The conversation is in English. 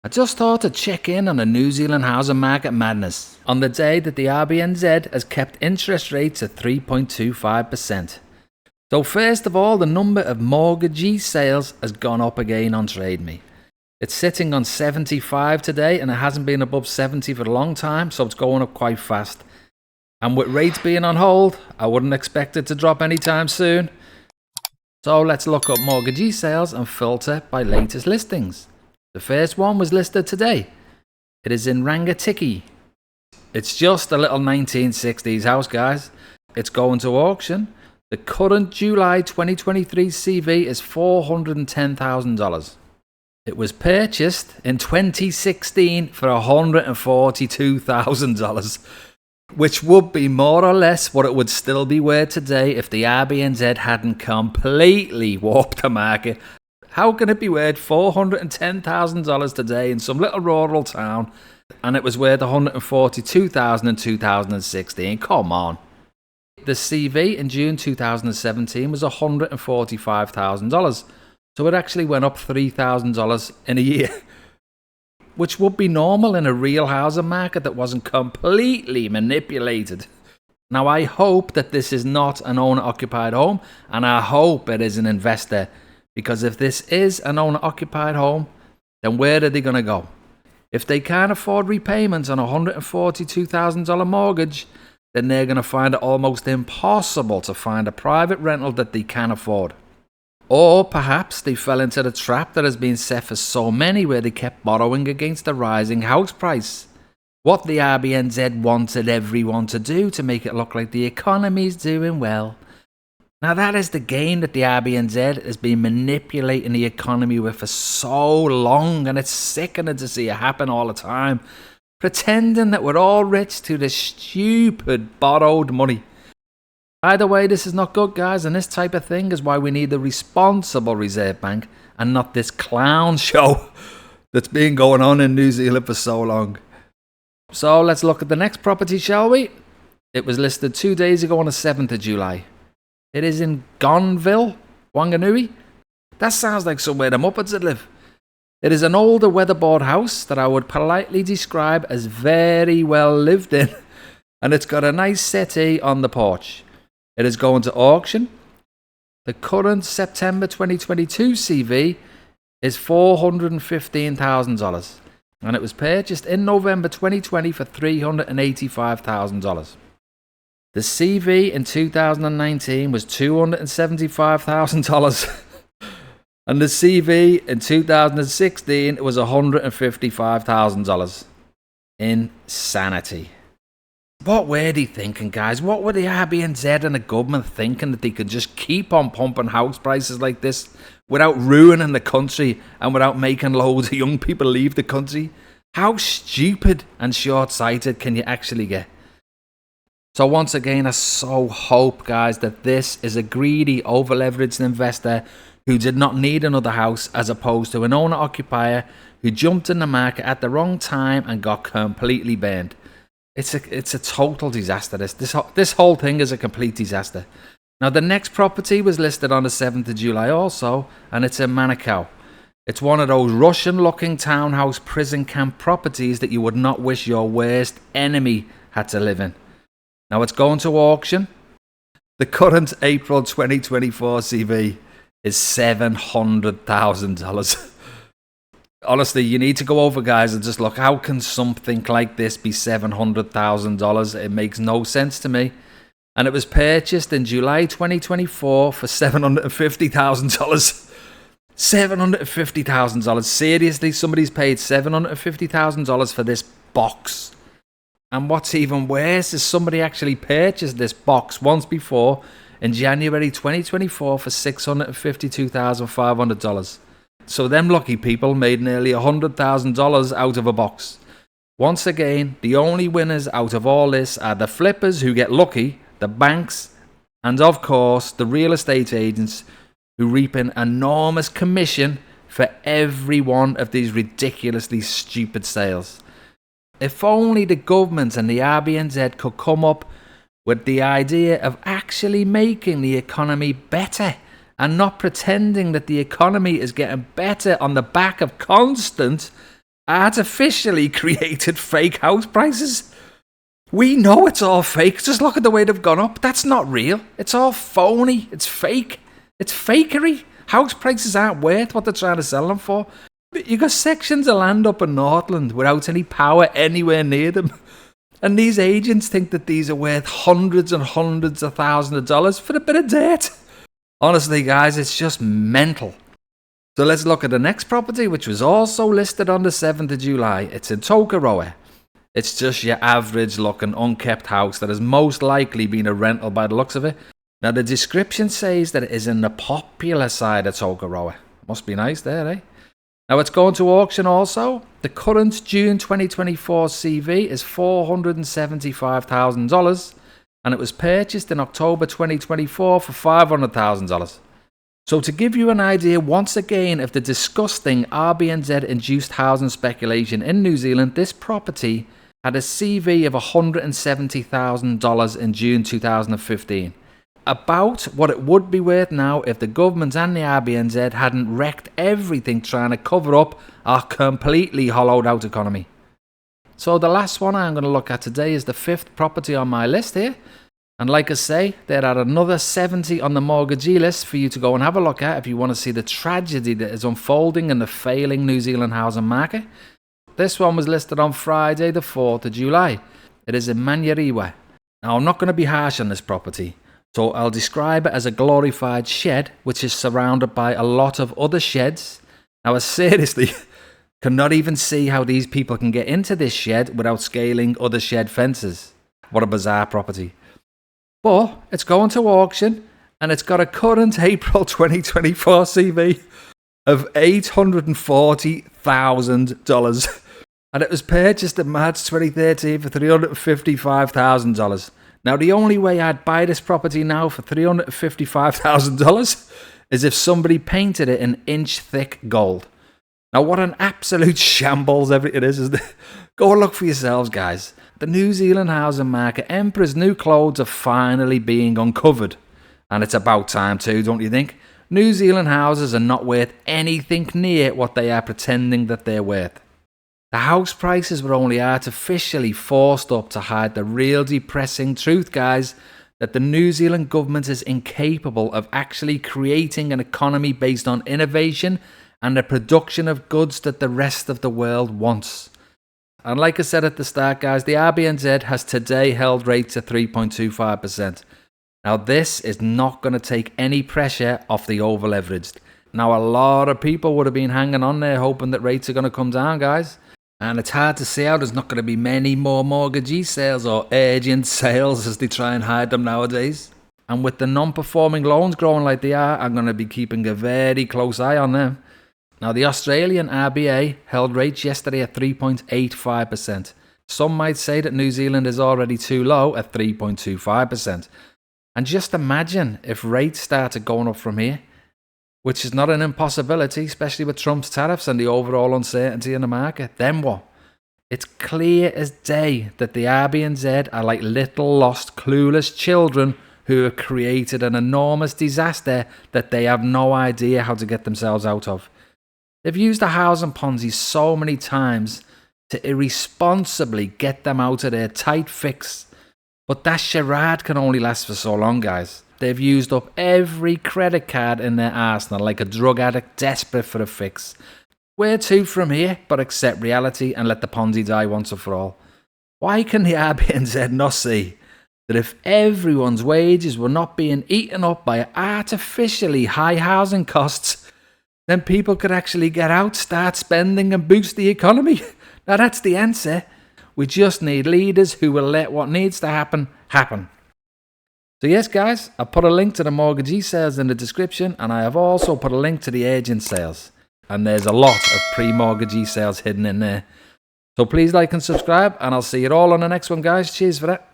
I just thought to check in on the New Zealand housing market madness on the day that the RBNZ has kept interest rates at 3.25%. So first of all, the number of mortgagee sales has gone up again on Trademe. It's sitting on 75 today and it hasn't been above 70 for a long time, so it's going up quite fast. And with rates being on hold, I wouldn't expect it to drop anytime soon. So let's look up mortgagee sales and filter by latest listings. The first one was listed today. It is in Whangarei. It's just a little 1960s house, guys. It's going to auction. The current July 2023 CV is $410,000. It was purchased in 2016 for $142,000, which would be more or less what it would still be worth today if the RBNZ hadn't completely warped the market. How can it be worth $410,000 today in some little rural town, and it was worth $142,000 in 2016? Come on. The CV in June 2017 was $145,000, so it actually went up $3,000 in a year, which would be normal in a real housing market that wasn't completely manipulated. Now, I hope that this is not an owner-occupied home, and I hope it is an investor, because if this is an owner-occupied home, then where are they going to go? If they can't afford repayments on a $142,000 mortgage, then they're going to find it almost impossible to find a private rental that they can afford. Or perhaps they fell into the trap that has been set for so many, where they kept borrowing against the rising house price. What the RBNZ wanted everyone to do to make it look like the economy's doing well. Now that is the game that the RBNZ has been manipulating the economy with for so long, and it's sickening to see it happen all the time. Pretending that we're all rich to the stupid borrowed money. Either way, this is not good, guys, and this type of thing is why we need a responsible Reserve Bank and not this clown show that's been going on in New Zealand for so long. So let's look at the next property, shall we? It was listed 2 days ago on the 7th of July. It is in Gonville, Whangarei. That sounds like somewhere the Muppets would live. It is an older weatherboard house that I would politely describe as very well lived in, and it's got a nice settee on the porch. It is going to auction. The current September 2022 CV is $415,000, and it was purchased in November 2020 for $385,000. The CV in 2019 was $275,000, and the CV in 2016 was $155,000. Insanity. What were they thinking, guys? What were the RBNZ and the government thinking, that they could just keep on pumping house prices like this without ruining the country and without making loads of young people leave the country? How stupid and short-sighted can you actually get? So once again, I so hope, guys, that this is a greedy, over-leveraged investor who did not need another house, as opposed to an owner-occupier who jumped in the market at the wrong time and got completely burned. It's a total disaster. This whole thing is a complete disaster. Now, the next property was listed on the 7th of July also, and it's in Manukau. It's one of those Russian-looking townhouse prison camp properties that you would not wish your worst enemy had to live in. Now, it's going to auction. The current April 2024 CV is $700,000. Honestly, you need to go over, guys, and just look, how can something like this be $700,000? It makes no sense to me. And it was purchased in July 2024 for $750,000. $750,000. Seriously, somebody's paid $750,000 for this box. And what's even worse is somebody actually purchased this box once before in January 2024 for $652,500. So them lucky people made nearly $100,000 out of a box. Once again, the only winners out of all this are the flippers who get lucky, the banks, and of course the real estate agents who reap an enormous commission for every one of these ridiculously stupid sales. If only the government and the RBNZ could come up with the idea of actually making the economy better and not pretending that the economy is getting better on the back of constant artificially created fake house prices. We know it's all fake. Just look at the way they've gone up. That's not real. It's all phony. It's fake. It's fakery. House prices aren't worth what they're trying to sell them for. You got sections of land up in Northland without any power anywhere near them. And these agents think that these are worth hundreds and hundreds of thousands of dollars for a bit of dirt. Honestly, guys, it's just mental. So let's look at the next property, which was also listed on the 7th of July. It's in Taurangaroa. It's just your average looking unkept house that has most likely been a rental by the looks of it. Now the description says that it is in the popular side of Taurangaroa. Must be nice there, eh? Now it's going to auction also. The current June 2024 CV is $475,000 and it was purchased in October 2024 for $500,000. So to give you an idea once again of the disgusting RBNZ induced housing speculation in New Zealand, this property had a CV of $170,000 in June 2015. About what it would be worth now if the government and the RBNZ hadn't wrecked everything trying to cover up our completely hollowed out economy. So the last one I'm going to look at today is the 5th property on my list here. And like I say, there are another 70 on the Mortgagee list for you to go and have a look at if you want to see the tragedy that is unfolding in the failing New Zealand housing market. This one was listed on Friday the 4th of July. It is in Whangarei. Now I'm not going to be harsh on this property, so I'll describe it as a glorified shed which is surrounded by a lot of other sheds. Now I seriously cannot even see how these people can get into this shed without scaling other shed fences. What a bizarre property. But it's going to auction and it's got a current April 2024 CV of $840,000 and it was purchased in March 2013 for $355,000. Now the only way I'd buy this property now for $355,000 is if somebody painted it in inch-thick gold. Now what an absolute shambles it is, isn't it? Go and look for yourselves, guys. The New Zealand housing market Emperor's new clothes are finally being uncovered. And it's about time too, don't you think? New Zealand houses are not worth anything near what they are pretending that they're worth. The house prices were only artificially forced up to hide the real depressing truth, guys, that the New Zealand government is incapable of actually creating an economy based on innovation and the production of goods that the rest of the world wants. And like I said at the start, guys, the RBNZ has today held rates at 3.25%. Now this is not going to take any pressure off the over-leveraged. Now a lot of people would have been hanging on there hoping that rates are going to come down, guys. And it's hard to see how there's not going to be many more mortgagee sales or urgent sales as they try and hide them nowadays. And with the non-performing loans growing like they are, I'm going to be keeping a very close eye on them. Now the Australian RBA held rates yesterday at 3.85%. Some might say that New Zealand is already too low at 3.25%. And just imagine if rates started going up from here, which is not an impossibility, especially with Trump's tariffs and the overall uncertainty in the market. Then what? It's clear as day that the RBNZ are like little lost, clueless children who have created an enormous disaster that they have no idea how to get themselves out of. They've used the housing Ponzi so many times to irresponsibly get them out of their tight fix. But that charade can only last for so long, guys. They've used up every credit card in their arsenal like a drug addict desperate for a fix. Where to from here but accept reality and let the Ponzi die once and for all? Why can the RBNZ not see that if everyone's wages were not being eaten up by artificially high housing costs, then people could actually get out, start spending and boost the economy? Now that's the answer. We just need leaders who will let what needs to happen, happen. So yes, guys, I've put a link to the mortgagee sales in the description, and I have also put a link to the agent sales. And there's a lot of pre-mortgagee sales hidden in there. So please like and subscribe, and I'll see you all on the next one, guys. Cheers for that.